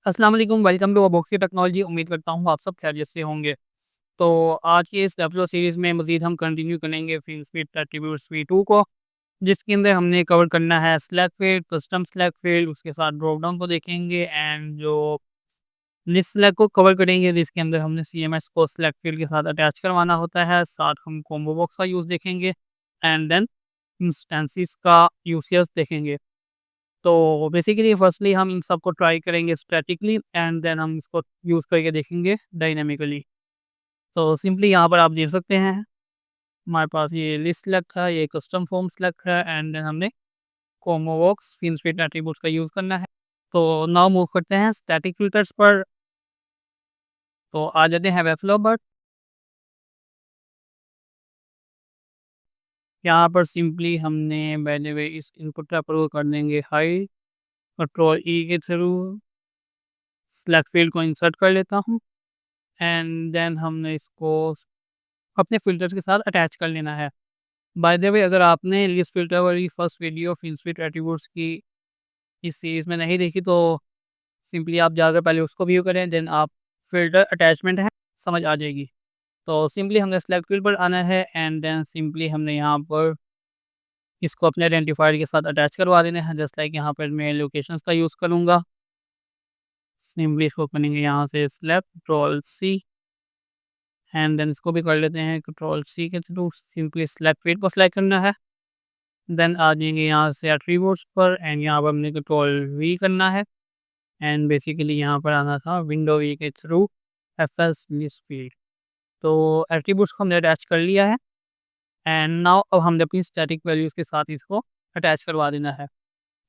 अस्सलाम वालेकुम, welcome to अबॉक्सी technology. उम्मीद करता हूँ आप सब खैरियत से होंगे। तो आज की इस रेफ़्लो सीरीज़ में मज़ीद हम कंटिन्यू करेंगे फ़ील्ड एट्रीब्यूट्स V2 को, जिसके अंदर हमने कवर करना है select field, custom select field, उसके साथ ड्रॉप डाउन को देखेंगे एंड जो लिस्ट सेलेक्ट को कवर करेंगे, जिसके अंदर हमने CMS को सेलेक्ट फ़ील्ड के साथ अटैच करवाना होता है। साथ हम कॉम्बो बॉक्स का यूज़ देखेंगे एंड देन इंस्टेंसेस का यूज़ केस देखेंगे। तो बेसिकली फर्स्टली हम इन सबको ट्राई करेंगे स्टैटिकली एंड देन हम इसको यूज़ करके देखेंगे डायनामिकली। तो सिंपली यहाँ पर आप देख सकते हैं, हमारे पास ये लिस्ट सेलेक्ट है, ये कस्टम फॉर्म सेलेक्ट है एंड देन हमने कॉम्बो बॉक्स फिट एट्रीब्यूट्स का यूज़ करना है। तो नाउ मूव करते हैं स्टैटिक फिल्टर्स पर। तो आ जाते हैं वेबफ्लो पर। यहाँ पर सिंपली हमने बाय द वे इस इनपुट का प्रयोग कर देंगे हाई, कंट्रोल ई के थ्रू सेलेक्ट फील्ड को इंसर्ट कर लेता हूँ एंड देन हमने इसको अपने फ़िल्टर्स के साथ अटैच कर लेना है। बाय द वे अगर आपने लिस्ट फ़िल्टर वाली फर्स्ट वीडियो फिट एट्रीब्यूट्स की इस सीरीज़ में नहीं देखी तो सिंपली आप जाकर पहले उसको व्यू करें, देन आप फ़िल्टर अटैचमेंट है समझ आ जाएगी। तो सिंपली हमने सेलेक्ट फ़ील्ड पर आना है एंड देन सिंपली हमने यहाँ पर इसको अपने आइडेंटिफायर के साथ अटैच करवा देना है। जस्ट लाइक यहाँ पर मैं लोकेशंस का यूज़ करूँगा। सिंपली इसको करेंगे यहाँ से select control C and then इसको भी कर लेते हैं कंट्रोल C के थ्रू। सिंपली सेलेक्ट फ़ील्ड को सेलेक्ट करना है। देन आ जाएँगे यहाँ से एट्रीब्यूट्स पर एंड यहाँ पर हमने कंट्रोल V करना है एंड बेसिकली यहाँ पर आना था विंडो V के थ्रू FS लिस्ट फील्ड। तो एट्रीब्यूट्स को हमने अटैच कर लिया है एंड नाउ अब हमने अपनी स्टैटिक वैल्यूज़ के साथ इसको अटैच करवा देना है।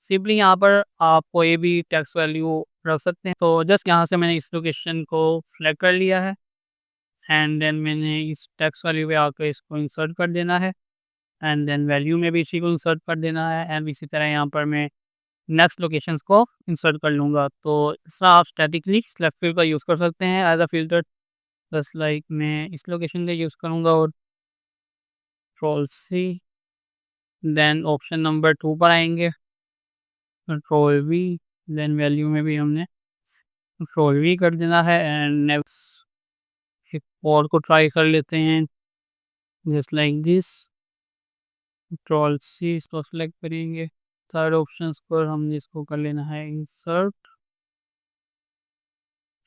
सिंपली यहाँ पर आप कोई भी टेक्स्ट वैल्यू रख सकते हैं। तो जस्ट यहाँ से मैंने इस लोकेशन को सेलेक्ट कर लिया है एंड देन मैंने इस टेक्स्ट वैल्यू पे आकर इसको इंसर्ट कर देना है एंड देन वैल्यू में भी इसी को इंसर्ट कर देना है एंड इसी तरह यहाँ पर मैं नेक्स्ट लोकेशंस को इंसर्ट कर लूँगा। तो इस तरह आप स्टैटिकली सेलेक्ट फील्ड का यूज़ कर सकते हैं as a filter. Just like मैं इस लोकेशन पे यूज़ करूँगा और control C, then option number 2 पर आएँगे, कंट्रोल V, देन वैल्यू में भी हमने कंट्रोल V कर देना है एंड नेक्स्ट एक और को ट्राई कर लेते हैं just like this. Control C इसको सेलेक्ट करेंगे। थर्ड ऑप्शंस पर हमने इसको कर लेना है इंसर्ट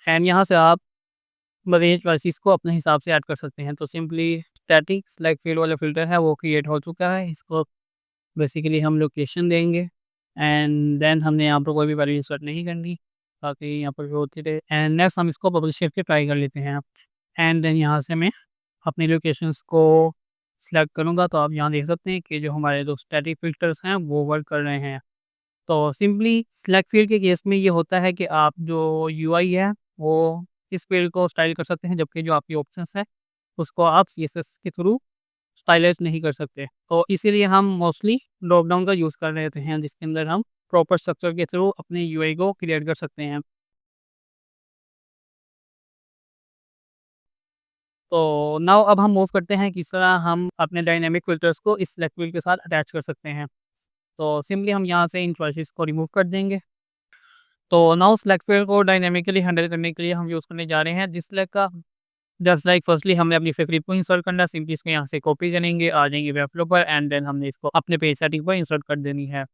एंड यहाँ से आप रेंज चॉइसेस को अपने हिसाब से ऐड कर सकते हैं। तो सिंपली स्टैटिक सेलेक्ट फील्ड वाला फ़िल्टर है वो क्रिएट हो चुका है। इसको बेसिकली हम लोकेशन देंगे एंड देन हमने यहाँ पर कोई भी वैल्यू इंसर्ट नहीं करनी ताकि यहाँ पर जो होती रहे एंड नेक्स्ट हम इसको पब्लिश करके ट्राई कर लेते हैं एंड देन यहाँ से मैं अपनी लोकेशंस को सिलेक्ट करूँगा। तो आप यहाँ देख सकते हैं कि जो हमारे जो स्टैटिक फ़िल्टर्स हैं वो वर्क कर रहे हैं। तो सिंपली सेलेक्ट फील्ड के केस में ये होता है कि आप जो यूआई है वो इस फील्ड को स्टाइल कर सकते हैं, जबकि जो आपकी ऑप्शंस है उसको आप सीएसएस के थ्रू स्टाइलाइज़ नहीं कर सकते। तो इसीलिए हम मोस्टली ड्रॉप डाउन का यूज़ कर रहे हैं, जिसके अंदर हम प्रॉपर स्ट्रक्चर के थ्रू अपने यूआई को क्रिएट कर सकते हैं। तो नाउ अब हम मूव करते हैं किस तरह हम अपने डायनामिक फ़िल्टर्स को इस सेलेक्ट फील्ड के साथ अटैच कर सकते हैं। तो सिंपली हम यहाँ से इन चॉइसेस को रिमूव कर देंगे। तो नाउ सेलेक्ट फील्ड को डायनामिकली हैंडल करने के लिए हम यूज़ करने जा रहे हैं दिस सेलेक्ट का। जस्ट लाइक फर्स्टली हमने अपनी फेवरेट को इंसर्ट करना है, सिंपली इसको यहाँ से कॉपी करेंगे, आ जाएंगे वेबफ्लो पर एंड देन हमने इसको अपने पेज सेटिंग पर इंसर्ट कर देनी है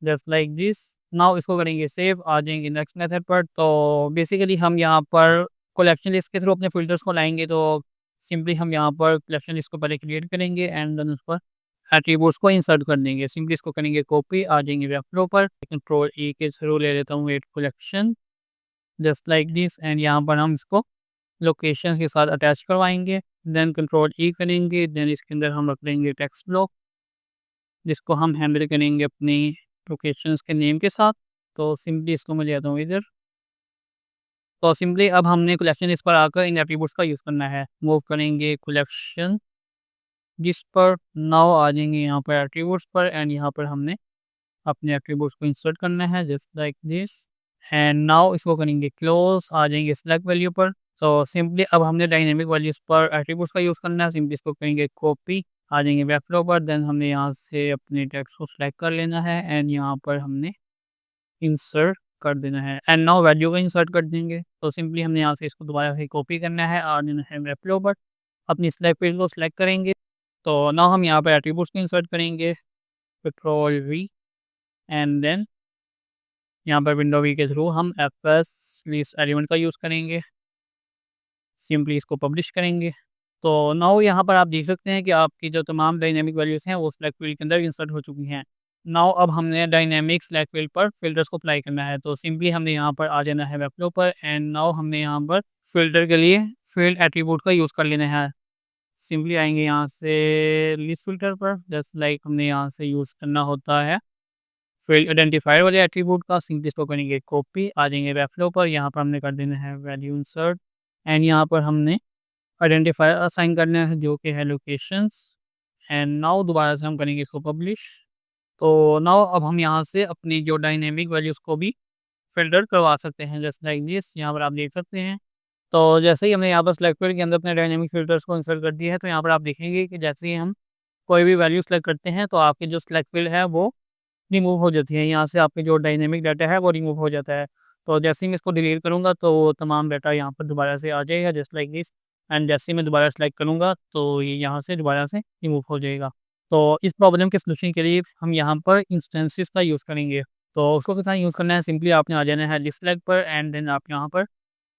जस्ट लाइक दिस। नाउ इसको करेंगे सेव, आ जाएंगे नेक्स्ट मेथड पर। तो बेसिकली हम यहाँ पर कलेक्शन लिस्ट के थ्रू अपने फिल्टर्स को लाएंगे। तो सिंपली हम यहाँ पर कलेक्शन लिस्ट को पहले क्रिएट करेंगे एंड देन उस पर एट्रीब्यूट्स को इंसर्ट कर देंगे। सिंपली इसको करेंगे कॉपी, आ जाएंगे वेबफ्लो पर, कंट्रोल ई के थ्रू ले लेता हूँ add collection just like this and यहाँ पर हम इसको लोकेशन के साथ अटैच करवाएँगे। देन कंट्रोल ई करेंगे, देन इसके अंदर हम रख देंगे टेक्स्ट ब्लॉक, जिसको हम हैंडल करेंगे अपनी लोकेशंस के नेम के साथ। तो सिंपली इसको मैं ले आता हूँ इधर। तो सिंपली अब हमने कलेक्शन इस पर आकर इन एट्रीब्यूट्स का यूज़ करना है। मूव करेंगे कलेक्शन जिस पर, नाउ आ जाएँगे यहाँ पर एट्रीब्यूट्स पर एंड यहाँ पर हमने अपने एट्रीब्यूट्स को इंसर्ट करना है just like this and now इसको करेंगे क्लोज़, आ जाएँगे सिलेक्ट वैल्यू पर। तो सिंपली अब हमने डायनामिक वैल्यूज़ पर एट्रीब्यूट्स का यूज़ करना है। सिंपली इसको करेंगे कॉपी, आ जाएँगे वेबफ्लो पर, देन हमने यहाँ से अपने टेक्स्ट को सिलेक्ट कर लेना है एंड यहाँ पर हमने इंसर्ट कर देना है एंड नाउ वैल्यू को इंसर्ट कर देंगे। तो सिंपली हमने यहाँ से इसको दोबारा से कॉपी करना है और देना है वेब फ्लो पर, अपनी सिलेक्ट फील्ड को सिलेक्ट करेंगे। तो नाउ हम यहाँ पर एट्रीब्यूट्स को इंसर्ट करेंगे, कंट्रोल वी एंड देन यहाँ पर विंडो वी के थ्रू हम एफएस लिस्ट एलिमेंट का यूज़ करेंगे, सिंपली इसको पब्लिश करेंगे। तो नाउ यहाँ पर आप देख सकते हैं कि आपकी जो तमाम डायनामिक वैल्यूज़ हैं वो सिलेक्ट फील्ड के अंदर इंसर्ट हो चुकी हैं। नाउ अब हमने डायनामिक सिलेक्ट फील्ड पर फ़िल्टर्स को अप्लाई करना है। तो सिंपली हमने यहाँ पर आ जाना है वेब फ्लो पर एंड नाउ हमने यहाँ पर फ़िल्टर के लिए फ़ील्ड एट्रीब्यूट का यूज़ कर लेना है। सिंपली आएँगे यहाँ से लिस्ट फ़िल्टर पर, जस्ट लाइक हमने यहाँ से यूज़ करना होता है फ़ील्ड आइडेंटिफायर वाले एट्रीब्यूट का। सिंपली इसको करेंगे कॉपी, आ जाएँगे वेब फ्लो पर, यहाँ पर हमने कर देना है वैल्यू इंसर्ट एंड यहाँ पर हमने आइडेंटिफायर असाइन करना है जो कि है लोकेशंस एंड नाउ दोबारा से हम करेंगे इसको पब्लिश। तो नाउ अब हम यहाँ से अपनी जो डायनेमिक वैल्यूज़ को भी फ़िल्टर करवा सकते हैं जस्ट लाइक दिस, यहाँ पर आप देख सकते हैं। तो जैसे ही हमने यहाँ पर सिलेक्ट फील्ड के अंदर अपने डायनेमिक फ़िल्टर्स को इंसर्ट कर दिया है, तो यहाँ पर आप देखेंगे कि जैसे ही हम कोई भी वैल्यू सेलेक्ट करते हैं तो आपकी जो सिलेक्ट फील्ड है वो रिमूव हो जाती है। यहाँ से आपके जो डायनेमिक डाटा है वो रिमूव हो जाता है। तो जैसे ही मैं इसको डिलीट करूँगा तो वो तमाम डाटा यहाँ पर दोबारा से आ जाएगा जस्ट लाइक दिस एंड जैसे ही मैं दोबारा सेलेक्ट करूँगा तो ये यहाँ से दोबारा से रिमूव हो जाएगा। तो इस प्रॉब्लम के सॉल्यूशन के लिए हम यहाँ पर इंस्टेंसेस का यूज़ करेंगे। तो उसको किस तरह यूज़ करना है, सिंपली आपने आ जाना है लिस्ट सेलेक्ट पर एंड देन आप यहाँ पर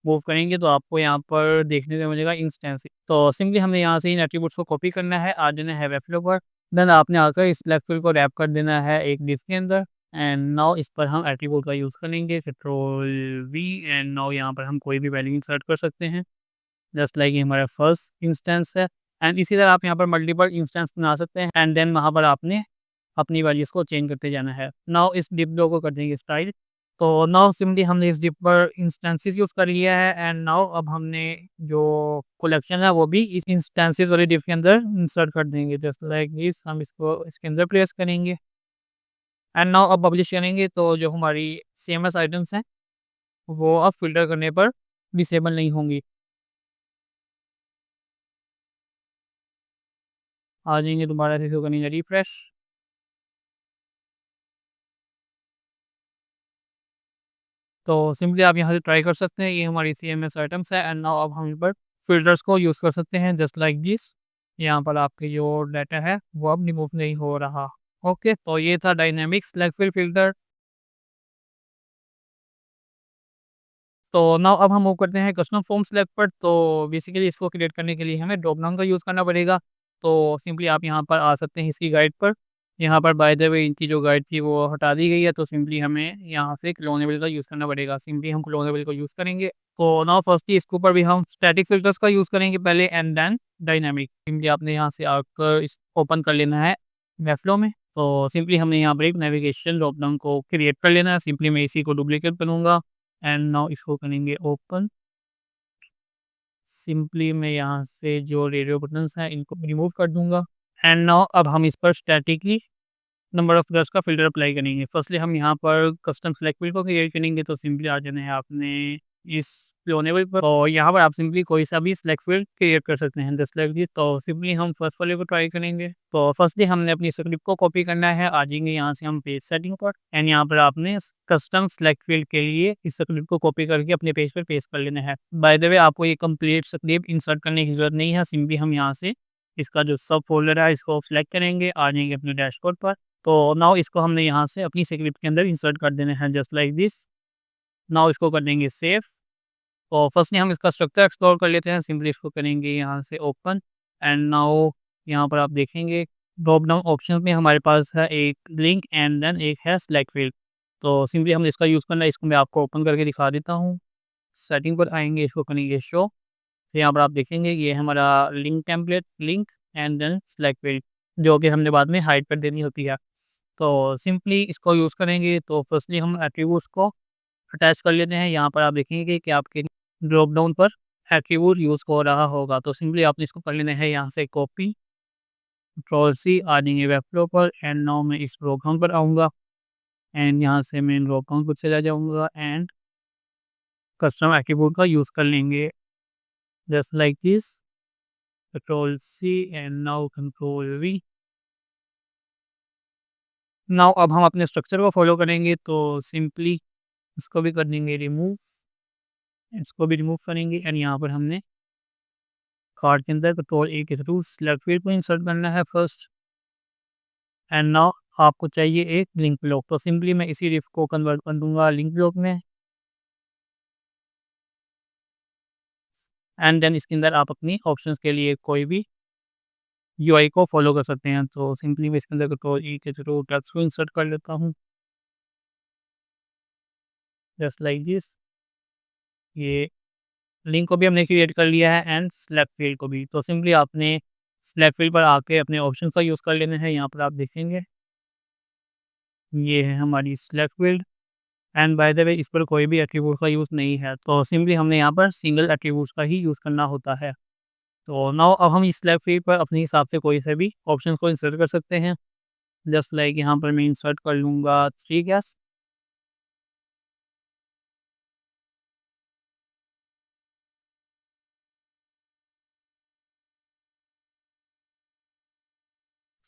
मूव करेंगे तो आपको यहाँ पर देखने को मिलेगा इंस्टेंस। तो सिंपली हमने यहाँ से इन एट्रीब्यूट्स को कॉपी करना है, आ जाना है वेब फ्लो पर, देन आपने आकर इस लेफ्ट फील्ड को रैप कर देना है एक डिस्क के अंदर एंड नाउ इस पर हम एट्रीब्यूट का यूज़ करेंगे, कंट्रोल वी एंड नाउ यहाँ पर हम कोई भी वैल्यू इंसर्ट कर सकते हैं जस्ट लाइक ये हमारा फर्स्ट इंस्टेंस है एंड इसी तरह आप यहाँ पर मल्टीपल इंस्टेंस बना सकते हैं एंड देन वहाँ पर आपने अपनी वैल्यूज़ को चेंज करते जाना है। नाउ इस डिप लो को कर देंगे स्टाइल। तो नाउ सिंपली हमने इस डिप पर इंस्टेंसेस यूज़ कर लिया है एंड नाउ अब हमने जो कलेक्शन है वो भी इस इंस्टेंसेस वाले डिप के अंदर इंसर्ट कर देंगे जस्ट लाइक दिस। हम इसको इसके अंदर प्लेस करेंगे एंड नाउ अब पब्लिश करेंगे तो जो हमारी सीएमएस आइटम्स हैं वो अब फ़िल्टर करने पर डिसेबल नहीं होंगी। आ जाएँगे दोबारा से इसको करेंगे रिफ्रेश। तो सिंपली आप यहाँ से ट्राई कर सकते हैं, ये हमारी सीएमएस आइटम्स है एंड नाउ अब हम इन पर फ़िल्टर्स को यूज़ कर सकते हैं जस्ट लाइक दिस। यहाँ पर आपके जो डाटा है वो अब रिमूव नहीं हो रहा। ओके, तो ये था डायनामिक सिलेक्ट फील्ड फ़िल्टर। तो नाउ अब हम मूव करते हैं कस्टम फॉर्म सिलेक्ट पर। तो बेसिकली इसको क्रिएट करने के लिए हमें ड्रॉप डाउन का यूज़ करना पड़ेगा। तो सिंपली आप यहाँ पर आ सकते हैं इसकी गाइड पर। यहाँ पर बाय द वे इनकी जो गाइड थी वो हटा दी गई है, तो सिंपली हमें यहाँ से क्लोनेबल का यूज़ करना पड़ेगा। सिंपली हम क्लोनेबल को यूज़ करेंगे। तो नाउ फर्स्टली इसके ऊपर भी हम स्टैटिक फ़िल्टर्स का यूज़ करेंगे पहले एंड देन डायनामिक। सिंपली आपने यहाँ से आकर इस ओपन कर लेना है वेबफ्लो में। तो सिंपली हमने यहाँ पर एक नेविगेशन ड्रॉप डाउन को क्रिएट कर लेना है। सिंपली मैं इसी को डुप्लीकेट करूँगा एंड नाउ इसको करेंगे ओपन। सिंपली मैं यहाँ से जो रेडियो बटन्स हैं इनको रिमूव कर दूँगा एंड नाउ अब हम इस पर स्टैटिकली नंबर ऑफ कलर्स का फ़िल्टर अप्लाई करेंगे। फर्स्टली हम यहाँ पर कस्टम सिलेक्ट फील्ड को क्रिएट करेंगे, तो सिंपली आ जाना है आपने इस क्लोनेबल पर और यहाँ पर आप सिंपली कोई सा भी सिलेक्ट फील्ड क्रिएट कर सकते हैं जस्ट लाइक दिस। तो सिंपली हम फर्स्ट वाले को ट्राई करेंगे। तो फर्स्टली हमने अपनी स्क्रिप्ट को कॉपी करना है, आ जाएंगे यहाँ से हम पेज सेटिंग पर एंड यहाँ पर आपने कस्टम सिलेक्ट फील्ड के लिए इस स्क्रिप्ट को कॉपी करके अपने पेज पर पेस्ट कर लेना है। बाय द वे आपको ये कंप्लीट स्क्रिप्ट इंसर्ट करने की ज़रूरत नहीं है, सिंपली हम यहाँ से इसका जो सब फ़ोल्डर है इसको सेलेक्ट करेंगे, आ जाएंगे अपने डैशबोर्ड पर। तो नाउ इसको हमने यहाँ से अपनी स्क्रिप्ट के अंदर इंसर्ट कर देना है जस्ट लाइक दिस। नाउ इसको कर देंगे सेव। तो फर्स्टली हम इसका स्ट्रक्चर एक्सप्लोर कर लेते हैं, सिंपली इसको करेंगे यहाँ से ओपन एंड नाउ यहाँ पर आप देखेंगे ड्रॉप डाउन ऑप्शन में हमारे पास है एक लिंक एंड देन एक है सिलेक्ट फील्ड। तो सिंपली हम इसका यूज़ करना है, इसको मैं आपको ओपन करके दिखा देता हूँ। सेटिंग पर आएंगे, इसको करेंगे शो। तो यहाँ पर आप देखेंगे ये हमारा link template link and then select field जो कि हमने बाद में हाइड कर देनी होती है। तो सिंपली इसको यूज़ करेंगे तो फर्स्टली हम एट्रीब्यूट्स को अटैच कर लेते हैं। यहाँ पर आप देखेंगे कि आपके ड्रॉप डाउन पर एट्रीब्यूट यूज़ हो रहा होगा, तो सिंपली आपने इसको कर लेना है यहाँ से कॉपी, कंट्रोल सी, आ जाएंगे वेब फ्लो पर एंड नाउ मैं इस ड्रॉप डाउन पर आऊँगा एंड यहाँ से मैं ड्रॉप डाउन पर चला जाऊँगा एंड कस्टम एट्रीब्यूट का यूज़ कर लेंगे just like this. Control C and now control V. Now अब हम अपने स्ट्रक्चर को फॉलो करेंगे। तो सिंपली इसको भी कर देंगे रिमूव, इसको भी रिमूव करेंगे एंड यहाँ पर हमने कार्ड के अंदर कंट्रोल ए के थ्रू सिलेक्ट फील्ड को इंसर्ट करना है फर्स्ट। एंड नाउ आपको चाहिए एक लिंक ब्लॉक, तो सिंपली मैं इसी रिफ को कन्वर्ट कर दूंगा लिंक ब्लॉक में एंड देन इसके अंदर आप अपनी ऑप्शंस के लिए कोई भी यूआई को फॉलो कर सकते हैं। तो सिंपली मैं इसके अंदर कंट्रोल ई के थ्रू टेक्स्ट को इंसर्ट कर लेता हूँ जस्ट लाइक दिस। ये लिंक को भी हमने क्रिएट कर लिया है एंड सिलेक्ट फील्ड को भी। तो सिंपली आपने सिलेक्ट फील्ड पर आके अपने ऑप्शन का यूज़ कर लेना है। यहाँ पर आप देखेंगे ये है हमारी select field and by the way इस पर कोई भी एट्रीब्यूट का यूज़ नहीं है, तो सिंपली हमने यहाँ पर सिंगल एट्रीब्यूट्स का ही यूज़ करना होता है। तो नाउ अब हम इस सिलेक्ट फील्ड पर अपने हिसाब से कोई से भी ऑप्शन को इंसर्ट कर सकते हैं। जस्ट लाइक यहाँ पर मैं इंसर्ट कर लूँगा 3 गैस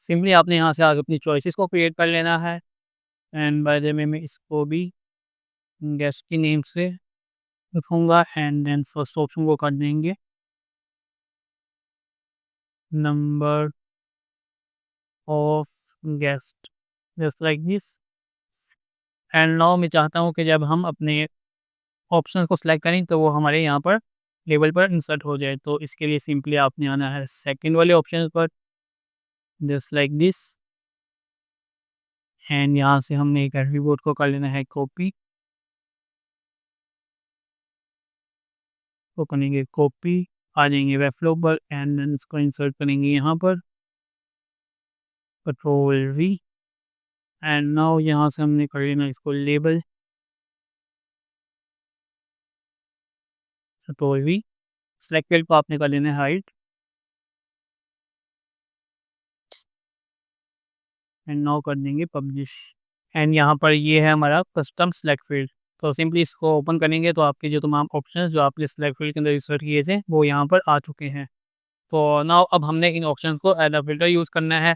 सिंपली आपने यहाँ से आगे अपनी चॉइसेस को क्रिएट कर लेना है एंड बाय द वे मैं इसको भी गेस्ट की नेम से रखूँगा एंड देन फर्स्ट ऑप्शन को कर देंगे number of guest just like this. And now मैं चाहता हूँ कि जब हम अपने ऑप्शन को सिलेक्ट करें तो वो हमारे यहाँ पर लेबल पर इंसर्ट हो जाए। तो इसके लिए सिंपली आपने आना है सेकंड वाले ऑप्शन पर जस्ट लाइक दिस एंड यहाँ से हमने एक एट्रीब्यूट को कर लेना है कॉपी, तो करेंगे कॉपी, आ जाएंगे वेब फ्लो पर एंड देन इसको इंसर्ट करेंगे यहाँ पर कंट्रोल वी एंड नाउ यहाँ से हमने कर लेना इसको लेबल कंट्रोल वी। सिलेक्टेड को आपने कर लेना है हाइट एंड नाउ कर देंगे पब्लिश एंड यहाँ पर ये है हमारा कस्टम सेलेक्ट फील्ड। तो सिंपली इसको ओपन करेंगे तो आपके जो तमाम ऑप्शंस जो आपने सेलेक्ट फील्ड के अंदर इंसर्ट किए थे वो यहाँ पर आ चुके हैं। तो नाउ अब हमने इन ऑप्शंस को एज अ फिल्टर यूज़ करना है।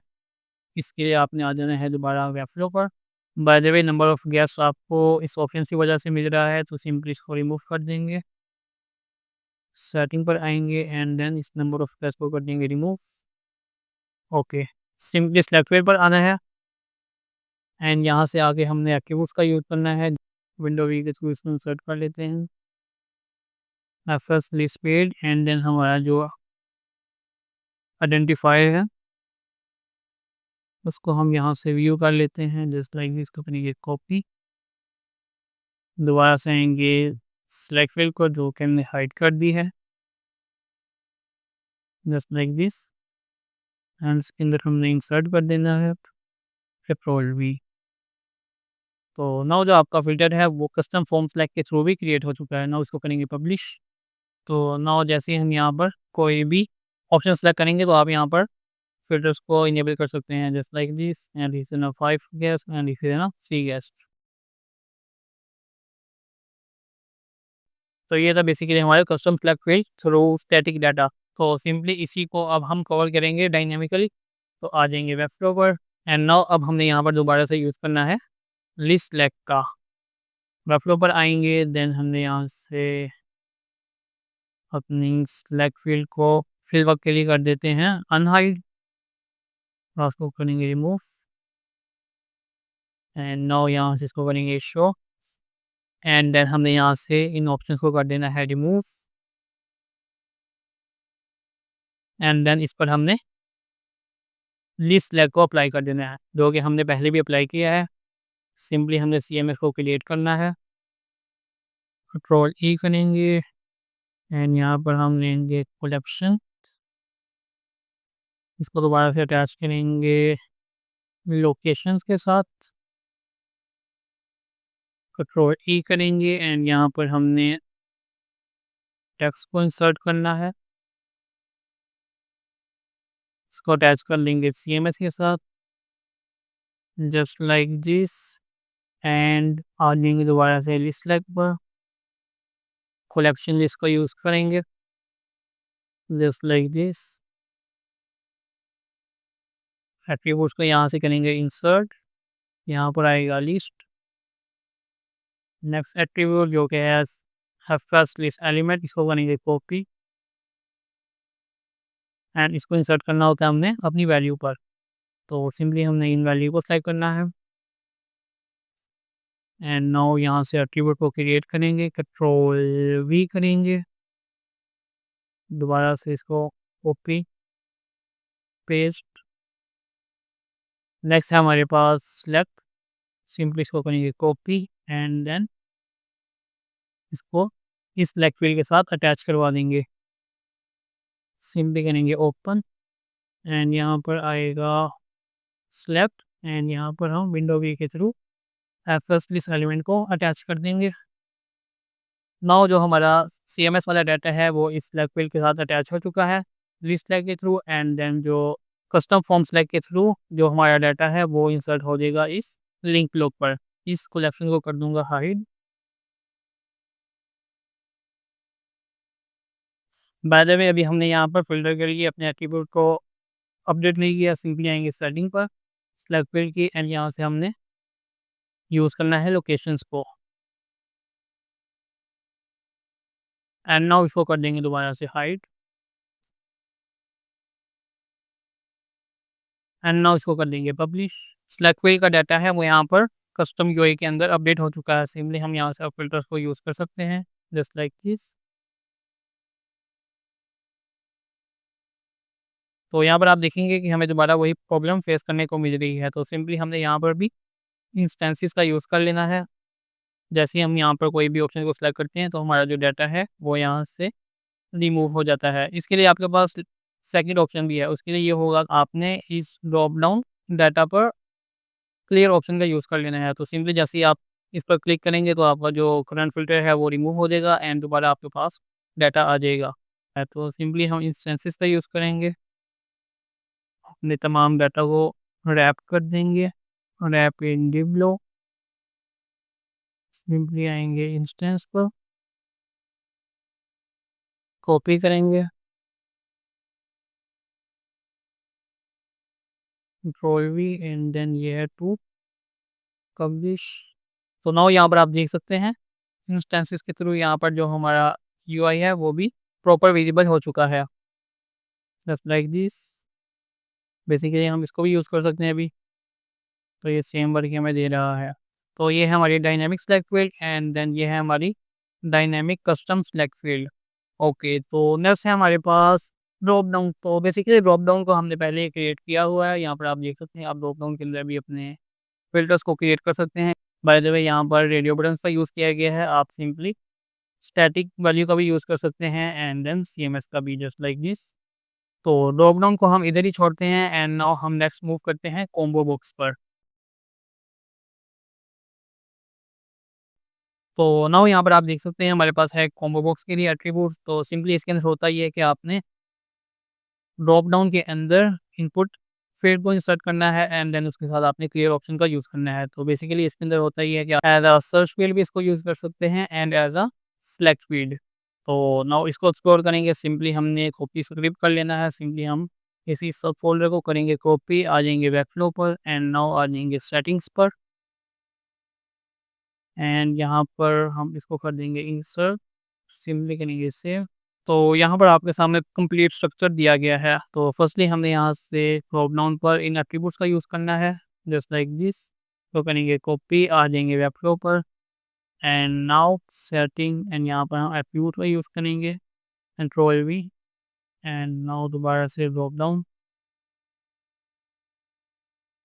इसके लिए आपने आ जाना है दोबारा वेब फ्लो पर। By the way number of guest आपको इस ऑप्शन की वजह से मिल रहा है, तो सिंपली इसको रिमूव कर देंगे। सेटिंग पर आएँगे एंड देन इस नंबर ऑफ़ गेस्ट को कर देंगे remove. Okay, simply select field पर आना है एंड यहाँ से आगे हमने एट्रीब्यूट्स का यूज़ करना है। विंडो वी के थ्रू इसको इंसर्ट कर लेते हैं FS list field and then हमारा जो आइडेंटिफायर है उसको हम यहाँ से व्यू कर लेते हैं जस्ट लाइक दिस। करेंगे कॉपी, दोबारा से आएंगे सिलेक्ट फील्ड को जो कि हमने हाइड कर दी है जस्ट लाइक दिस एंड इसके अंदर हमने इंसर्ट कर देना है कंट्रोल वी। तो नाउ जो आपका फ़िल्टर है वो कस्टम फॉर्म सेलेक्ट के थ्रू भी क्रिएट हो चुका है। नाउ इसको करेंगे पब्लिश। तो नाउ जैसे ही हम यहाँ पर कोई भी ऑप्शन सेलेक्ट करेंगे तो आप यहाँ पर फ़िल्टर्स को इनेबल कर सकते हैं just like this and this is ना 5 गेस्ट एंड दिस इज़ ना 3 गेस्ट। तो ये था बेसिकली हमारे custom select field through static data. तो सिंपली इसी को अब हम कवर करेंगे डायनामिकली। तो आ जाएंगे वेब फ्लो पर एंड नाउ अब हमने यहाँ पर दोबारा से यूज़ करना है लिस्ट सेलेक्ट का। वेब फ्लो पर आएंगे देन हमने यहाँ से अपनी सेलेक्ट फील्ड को फिल वर्क के लिए कर देते हैं अनहाइड और उसको करेंगे रिमूव एंड नाउ यहाँ से इसको करेंगे शो एंड देन हमने यहाँ से इन ऑप्शंस को कर देना है रिमूव एंड देन इस पर हमने लिस्ट सेलेक्ट को अप्लाई कर देना है जो कि हमने पहले भी अप्लाई किया है। सिंपली हमने CMS को क्रिएट करना है, कंट्रोल ई करेंगे एंड यहाँ पर हम लेंगे कलेक्शन, इसको दोबारा से अटैच करेंगे लोकेशंस के साथ, कंट्रोल ई करेंगे एंड यहाँ पर हमने टेक्स्ट को इंसर्ट करना है, इसको अटैच कर लेंगे CMS के साथ जस्ट लाइक दिस एंड आ जाएंगे दोबारा से लिस्ट सेलेक्ट पर, कलेक्शन लिस्ट को यूज़ करेंगे जस्ट लाइक दिस, एट्रीब्यूट्स को यहाँ से करेंगे इंसर्ट, यहाँ पर आएगा लिस्ट नेक्स्ट एट्रीब्यूट जो कि है फर्स्ट लिस्ट एलिमेंट, इसको करेंगे कॉपी एंड इसको इंसर्ट करना होता है हमने अपनी वैल्यू पर। तो सिंपली हमने इन वैल्यू को सेलेक्ट करना है एंड नाउ यहाँ से एट्रीब्यूट को क्रिएट करेंगे, कंट्रोल वी करेंगे, दोबारा से इसको कॉपी पेस्ट। नेक्स्ट है हमारे पास सिलेक्ट, सिंपली इसको करेंगे कॉपी एंड देन इसको इस सिलेक्ट फील्ड के साथ अटैच करवा देंगे। सिंपली करेंगे ओपन एंड यहाँ पर आएगा सिलेक्ट एंड यहाँ पर हम विंडो वी के थ्रू फर्स्ट लिस्ट एलिमेंट को अटैच कर देंगे। नाउ जो हमारा CMS वाला डाटा है वो इस सिलेक्ट फील्ड के साथ अटैच हो चुका है लिस्ट टैग के थ्रू एंड देन जो कस्टम फॉर्म सेलेक्ट के थ्रू जो हमारा डाटा है वो इंसर्ट हो जाएगा इस लिंक लॉग पर। इस कलेक्शन को कर दूंगा हाइड। बाय द वे अभी हमने यहाँ पर फिल्टर के लिए अपने एट्रीब्यूट को अपडेट नहीं किया, सिंपली आएंगे सेटिंग पर सिलेक्ट फील्ड की एंड यहाँ से हमने यूज़ करना है लोकेशंस को एंड नाउ इसको कर देंगे दोबारा से हाइड एंड नाउ इसको कर देंगे पब्लिश। सिलेक्ट फील्ड का डाटा है वो यहाँ पर कस्टम यूआई के अंदर अपडेट हो चुका है। सिंपली हम यहाँ से फिल्टर्स को यूज़ कर सकते हैं जस्ट लाइक दिस। तो यहाँ पर आप देखेंगे कि हमें दोबारा वही प्रॉब्लम फेस करने को मिल रही है। तो सिंपली हमने यहाँ पर भी इंस्टेंसेस का यूज़ कर लेना है। जैसे ही हम यहाँ पर कोई भी ऑप्शन को सिलेक्ट करते हैं तो हमारा जो डाटा है वो यहाँ से रिमूव हो जाता है। इसके लिए आपके पास सेकंड ऑप्शन भी है, उसके लिए ये होगा आपने इस ड्रॉप डाउन डाटा पर क्लियर ऑप्शन का यूज़ कर लेना है। तो सिंपली जैसे ही आप इस पर क्लिक करेंगे तो आपका जो करंट फ़िल्टर है वो रिमूव हो जाएगा एंड दोबारा आपके पास डाटा आ जाएगा। तो सिंपली हम इंस्टेंसेस का यूज़ करेंगे, अपने तमाम डाटा को रैप कर देंगे, रैप इन डिव लो, सिंपली आएंगे इंस्टेंस पर, कॉपी करेंगे, कंट्रोल वी एंड देन ये है टू पब्लिश। तो नाउ यहाँ पर आप देख सकते हैं इंस्टेंसेस के थ्रू यहाँ पर जो हमारा यूआई है वो भी प्रॉपर विजिबल हो चुका है जस्ट लाइक दिस। बेसिकली हम इसको भी यूज़ कर सकते हैं अभी, तो ये सेम वर्क हमें दे रहा है। तो ये है हमारी dynamic select field and then ये है हमारी dynamic custom select field. Okay, तो नेक्स्ट है हमारे पास ड्रॉप डाउन। तो बेसिकली ड्रॉप डाउन को हमने पहले ही क्रिएट किया हुआ है। यहाँ पर आप देख सकते हैं, आप ड्रॉप डाउन के अंदर भी अपने फिल्टर्स को क्रिएट कर सकते हैं। बाय द वे यहाँ पर रेडियो बटन्स का यूज़ किया गया है, आप सिंपली स्टैटिक वैल्यू का भी यूज़ कर सकते हैं एंड देन CMS का भी जस्ट लाइक दिस। तो ड्रॉप डाउन को हम इधर ही छोड़ते हैं एंड नाउ हम नेक्स्ट मूव करते हैं कॉम्बो बॉक्स पर। तो नाउ यहाँ पर आप देख सकते हैं हमारे पास है कॉम्बो बॉक्स के लिए एट्रीब्यूट्स। तो सिंपली इसके अंदर होता ये है कि आपने ड्रॉप डाउन के अंदर इनपुट फील्ड को इंसर्ट करना है एंड देन उसके साथ आपने क्लियर ऑप्शन का यूज़ करना है। तो बेसिकली इसके अंदर होता ही है कि एज अ सर्च फील्ड भी इसको यूज़ कर सकते हैं and as a select field. तो नाउ इसको एक्सप्लोर करेंगे। सिंपली हमने कॉपी स्क्रिप्ट कर लेना है। सिंपली हम इसी सब फोल्डर को करेंगे कॉपी, आ जाएंगे वेबफ्लो पर एंड नाउ आ जाएंगे सेटिंग्स पर एंड यहाँ पर हम इसको कर देंगे इंसर्ट, सिंपली करेंगे सेव। तो यहाँ पर आपके सामने कंप्लीट स्ट्रक्चर दिया गया है। तो फर्स्टली हमने यहाँ से ड्रॉप डाउन पर इन एट्रीब्यूट्स का यूज़ करना है जस्ट लाइक दिस। तो करेंगे कॉपी, आ जाएंगे वेबफ्लो पर एंड नाउ सेटिंग एंड यहाँ पर हम एट्रीब्यूट का यूज़ करेंगे कंट्रोल वी एंड नाउ दोबारा से drop down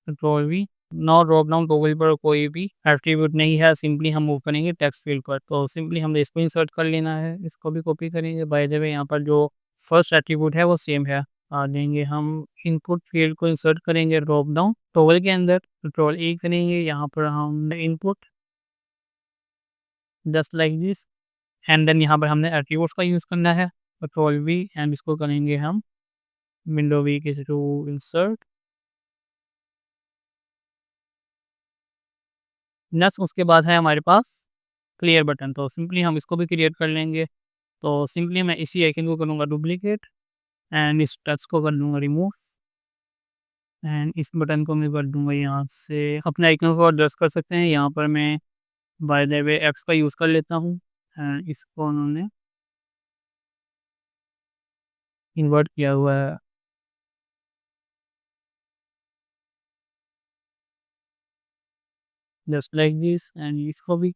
control V. Now drop down toggle पर कोई भी एट्रीब्यूट नहीं है, सिंपली हम मूव करेंगे टेक्स्ट फील्ड पर। तो सिंपली हमने इसको इंसर्ट कर लेना है, इसको भी कॉपी करेंगे। बाय द वे यहाँ पर जो फर्स्ट एट्रीब्यूट है वो सेम है, आ देंगे हम इनपुट फील्ड को इंसर्ट करेंगे ड्रॉप डाउन टॉगल के अंदर, कंट्रोल ए करेंगे, यहाँ पर हम input just like this and then यहाँ पर हमने एट्रीब्यूट्स का यूज़ करना है कंट्रोल वी एंड इसको करेंगे हम विंडो वी के थ्रू इंसर्ट। नेक्स्ट उसके बाद है हमारे पास क्लियर बटन। तो सिंपली हम इसको भी क्रिएट कर लेंगे। तो सिंपली मैं इसी आइकन को करूँगा डुप्लीकेट एंड इस टेक्स्ट को कर दूँगा रिमूव एंड इस बटन को मैं कर दूँगा यहाँ से, अपने आइकन को एडजस्ट कर सकते हैं। यहाँ पर मैं बाय द वे एक्स का यूज़ कर लेता हूँ एंड इसको उन्होंने इन्वर्ट किया हुआ है। जस्ट लाइक दिस एंड इसको भी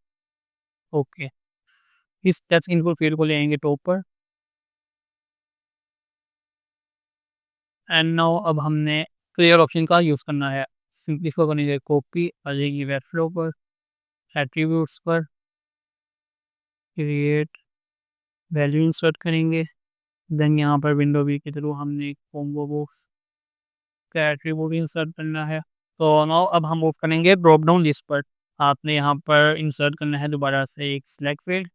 ओके। इस टेक्स्ट इनपुट फील्ड को ले आएंगे टॉप पर एंड नाउ अब हमने क्लियर ऑप्शन का यूज़ करना है। सिंपली इसको करेंगे कॉपी, आ जाएगी वेब फ्लो पर, एट्रीब्यूट्स पर, क्रिएट वैल्यू इंसर्ट करेंगे। देन यहाँ पर विंडो वी के थ्रू हमने कॉम्बो बॉक्स का एट्रीब्यूट इंसर्ट करना है। तो नाउ अब हम मूव करेंगे ड्रॉप डाउन लिस्ट पर। आपने यहाँ पर इंसर्ट करना है दोबारा से एक सिलेक्ट फील्ड,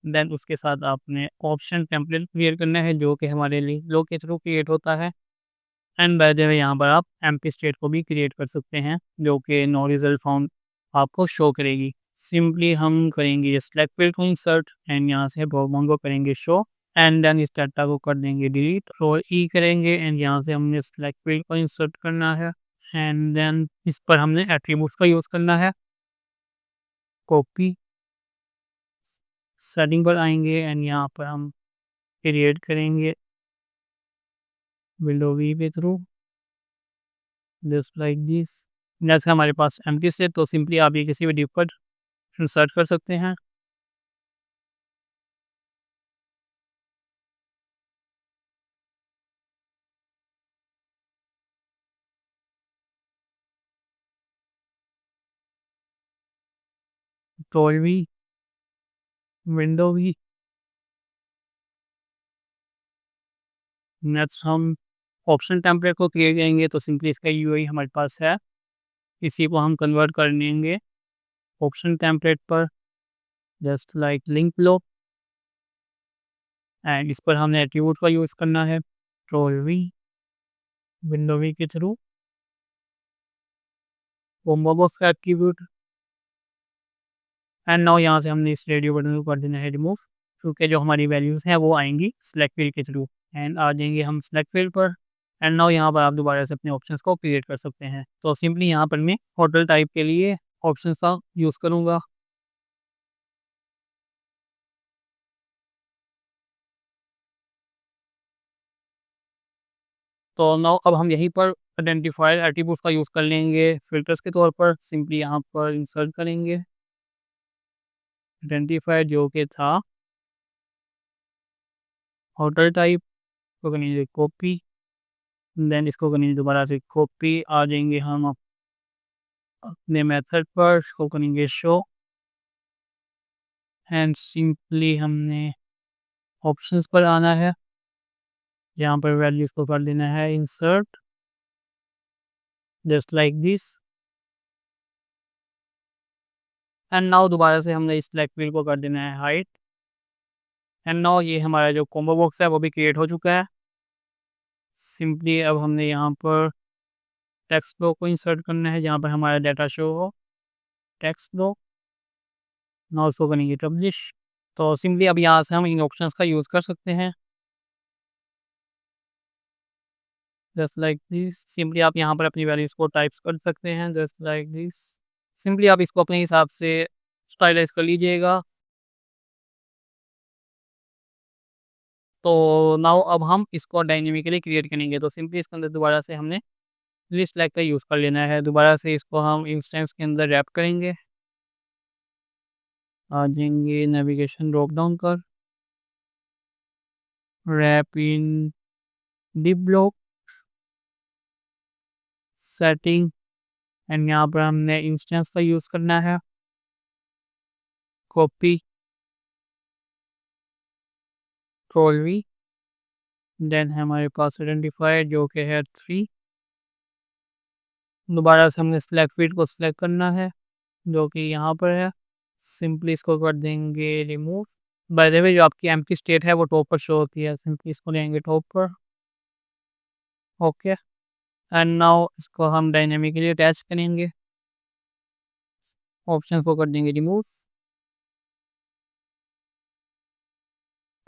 देन उसके साथ आपने ऑप्शन टेम्पलेट क्रिएट करना है जो कि हमारे लिए लो के थ्रू क्रिएट होता है। एंड बाय द वे यहाँ पर आप एम्प्टी स्टेट को भी क्रिएट कर सकते हैं जो कि नो रिजल्ट फाउंड आपको शो करेगी। सिंपली हम करेंगे ये सिलेक्ट फील्ड को इंसर्ट एंड यहाँ से ड्रॉप डाउन को करेंगे शो एंड देन इस डाटा को कर देंगे डिलीट। कंट्रोल ई करेंगे एंड यहाँ से हमने सिलेक्ट फील्ड को इंसर्ट करना है एंड देन इस पर हमने एट्रीब्यूट्स का यूज़ करना है। कॉपी, सेटिंग पर आएंगे एंड यहाँ पर हम क्रिएट करेंगे विंडो वी के थ्रू जस्ट लाइक दिस। जैसे हमारे पास एम्प्टी से तो सिंपली आप ये किसी भी डिव पर इंसर्ट कर सकते हैं। Control V, window V, next हम ऑप्शन टेम्पलेट को क्रिएट करेंगे तो सिंपली इसका यूआई हमारे पास है, इसी को हम कन्वर्ट कर लेंगे ऑप्शन टेम्पलेट पर just like link low and इस पर हमने एट्रीब्यूट का यूज़ करना है। कंट्रोल वी, विंडो वी के थ्रू कॉम्बो बॉक्स का एट्रीब्यूट एंड नाउ यहाँ से हमने इस रेडियो बटन को कर देना है रिमूव, क्योंकि जो हमारी वैल्यूज़ हैं वो आएंगी सिलेक्ट फील्ड के थ्रू एंड आ जाएंगे हम सिलेक्ट फील्ड पर एंड नाउ यहाँ पर आप दोबारा से अपने ऑप्शंस को क्रिएट कर सकते हैं। तो सिंपली यहाँ पर मैं होटल टाइप के लिए ऑप्शंस का यूज़ करूँगा। तो नाउ अब हम यहीं पर आइडेंटिफायर एट्रीब्यूट्स का यूज़ कर लेंगे फिल्टर्स के तौर पर। सिंपली यहाँ पर इंसर्ट करेंगे आइडेंटिफायर जो कि था होटल टाइप, को करेंगे कॉपी, देन इसको करेंगे दोबारा से कॉपी, आ जाएंगे हम अपने मेथड पर, इसको करेंगे शो एंड सिंपली हमने ऑप्शंस पर आना है, यहाँ पर वैल्यूज़ को कर देना है insert just like this and now दोबारा से हमने इस सिलेक्ट फील्ड को कर देना है हाइट एंड नाउ ये हमारा जो कॉम्बो बॉक्स है वो भी क्रिएट हो चुका है। सिंपली अब हमने यहाँ पर टेक्स्ट ब्लॉक को इंसर्ट करना है जहाँ पर हमारा डाटा शो हो, टेक्स्ट ब्लॉक, नाउ उसको करेंगे पब्लिश। तो सिंपली अब यहाँ से हम इन ऑप्शंस का यूज़ कर सकते हैं जस्ट लाइक दिस। सिंपली आप यहाँ पर अपनी वैल्यूज़ को टाइप्स कर सकते हैं जस्ट लाइक दिस। सिंपली आप इसको अपने हिसाब से स्टाइलाइज कर लीजिएगा। तो नाउ अब हम इसको डायनेमिकली क्रिएट करेंगे तो सिंपली इसके अंदर दोबारा से हमने लिस्ट लाइक का यूज़ कर लेना है। दोबारा से इसको हम इंस्टेंस के अंदर रैप करेंगे, आ जाएंगे नेविगेशन ड्रॉप डाउन कर, wrap in div block, setting and यहाँ पर हमने इंस्टेंस का यूज़ करना है, कॉपी, कंट्रोल वी, देन हमारे पास आइडेंटिफायर जो कि है 3। दोबारा से हमने सिलेक्ट फील्ड को सिलेक्ट करना है जो कि यहाँ पर है। सिंपली इसको कर देंगे रिमूव। बाय द वे जो आपकी एम्प्टी स्टेट है वो टॉप पर शो होती है, सिंपली इसको लेंगे टॉप पर, ओके एंड नाउ इसको हम डायनेमिकली अटैच करेंगे, ऑप्शन को कर देंगे रिमूव,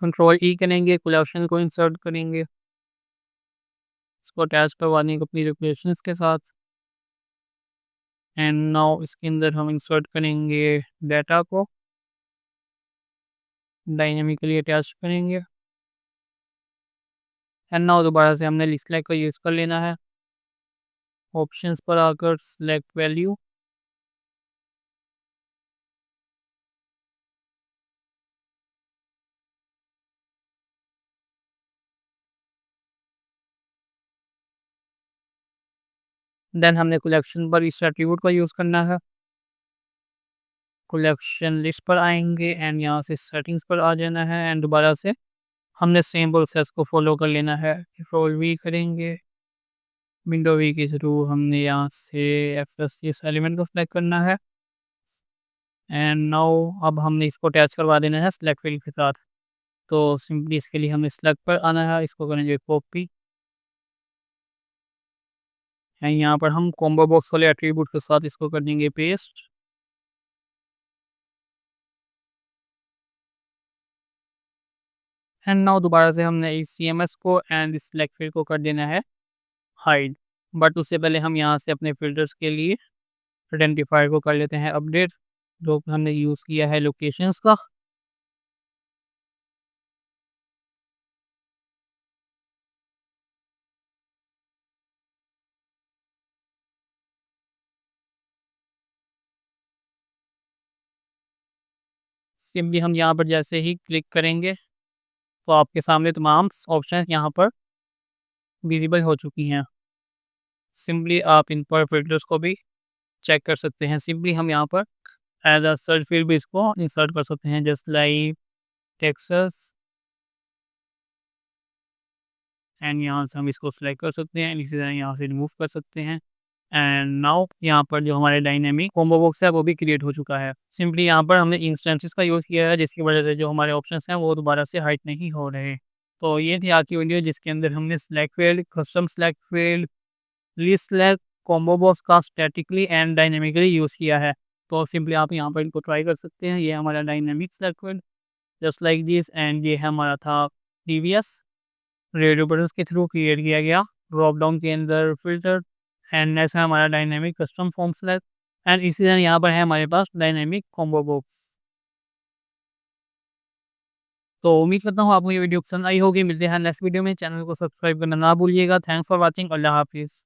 कंट्रोल ई करेंगे, कोलेक्शन को इंसर्ट करेंगे, इसको अटैच करवाने को अपनी रिलेशंस के साथ एंड नाउ इसके अंदर हम इंसर्ट करेंगे डाटा को, डायनामिकली अटैच करेंगे। एंड नाउ दोबारा से हमने लिस्ट लाइक का यूज़ कर लेना है। ऑप्शंस पर आकर सिलेक्ट वैल्यू, देन हमने कलेक्शन पर इस एट्रीब्यूट का यूज़ करना है। कलेक्शन लिस्ट पर आएँगे एंड यहाँ से सेटिंग्स पर आ जाना है एंड दोबारा से हमने सेम प्रोसेस को फॉलो कर लेना है। कंट्रोल वी करेंगे, विंडो वी के थ्रू हमने यहाँ से एफ-एस-सी-एस एलिमेंट को सिलेक्ट करना है एंड नाउ अब हमने इसको अटैच करवा देना है सिलेक्ट फील्ड के साथ। तो सिंपली इसके लिए हमें सिलेक्ट पर आना है, इसको करेंगे कॉपी एंड यहाँ पर हम कॉम्बो बॉक्स वाले एट्रीब्यूट के साथ इसको कर देंगे पेस्ट। एंड नाउ दोबारा से हमने इस सीएमएस को एंड इस सिलेक्ट फील्ड को कर देना है हाइड। बट उससे पहले हम यहाँ से अपने फ़िल्टर्स के लिए आइडेंटिफायर को कर लेते हैं अपडेट, जो कि हमने यूज़ किया है लोकेशंस का। सिंपली हम यहाँ पर जैसे ही क्लिक करेंगे तो आपके सामने तमाम ऑप्शंस यहाँ पर विज़िबल हो चुकी हैं। सिंपली आप इन पर फ़िल्टर्स को भी चेक कर सकते हैं। सिंपली हम यहाँ पर एज़ अ सर्च फील्ड भी इसको इंसर्ट कर सकते हैं, जस्ट लाइक टेक्सास एंड यहाँ से हम इसको सिलेक्ट कर सकते हैं एंड इसी तरह यहाँ से रिमूव कर सकते हैं। एंड नाउ यहाँ पर जो हमारे डायनेमिक कॉम्बो बॉक्स है वो भी क्रिएट हो चुका है। सिंपली यहाँ पर हमने इंस्टेंसेस का यूज़ किया है, जिसकी वजह से जो हमारे ऑप्शंस हैं वो दोबारा से हाइड नहीं हो रहे। तो ये थी आज की वीडियो, जिसके अंदर हमने select field, custom select field, list select, combo box का स्टैटिकली एंड डायनेमिकली यूज़ किया है। तो सिंपली आप यहाँ पर इनको ट्राई कर सकते हैं। ये हमारा dynamic select field just like this and ये हमारा था प्रीवियस रेडियो बटन्स के थ्रू क्रिएट किया गया ड्रॉप डाउन के अंदर फ़िल्टर एंड ऐसा हमारा dynamic custom form select and इसी तरह यहाँ पर है हमारे पास डायनामिक कॉम्बो बॉक्स। तो उम्मीद करता हूँ आपको ये वीडियो पसंद आई होगी। मिलते हैं नेक्स्ट वीडियो में। चैनल को सब्सक्राइब करना ना भूलिएगा। Thanks for watching. अल्लाह हाफिज़।